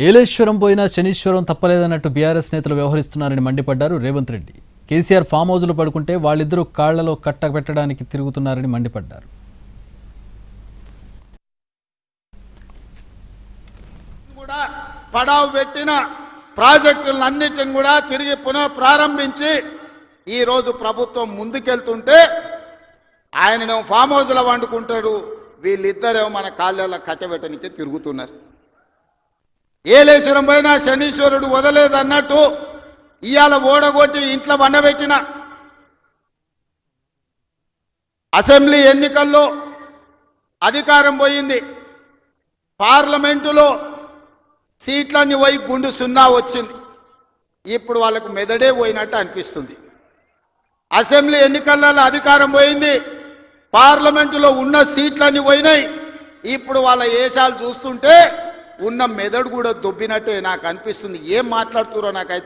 ఏలేశ్వరం పోయినా శనీశ్వరం తప్పలేదన్నట్టు బీఆర్ఎస్ నేతలు వ్యవహరిస్తున్నారని మండిపడ్డారు రేవంత్ రెడ్డి. కేసీఆర్ ఫామ్ హౌస్లో పడుకుంటే వాళ్ళిద్దరూ కాళ్లలో కట్ట పెట్టడానికి తిరుగుతున్నారని మండిపడ్డారు. పడావు పెట్టిన ప్రాజెక్టులన్నిటిని కూడా తిరిగి పునః ప్రారంభించి ఈరోజు ప్రభుత్వం ముందుకెళ్తుంటే ఆయననేమో ఫామ్ హౌస్లో వండుకుంటాడు, వీళ్ళిద్దరేమో మన కాళ్ళలో కట్టబెట్టడానికి తిరుగుతున్నారు. ఏలేశ్వరం పోయినా శనీశ్వరుడు వదలేదన్నట్టు ఇవాళ ఓడగొట్టి ఇంట్లో వండబెట్టిన అసెంబ్లీ ఎన్నికల్లో అధికారం పోయింది, పార్లమెంటులో సీట్లన్నీ పోయి గుండు సున్నా వచ్చింది. ఇప్పుడు వాళ్ళకు మెదడే పోయినట్టు అనిపిస్తుంది. అసెంబ్లీ ఎన్నికలలో అధికారం పోయింది, పార్లమెంటులో ఉన్న సీట్లన్నీ పోయినాయి. ఇప్పుడు వాళ్ళ ఏషాలు చూస్తుంటే ఉన్న మెదడు కూడా దొబ్బినట్టే నాకు అనిపిస్తుంది. ఏం మాట్లాడుతురో నాకైతే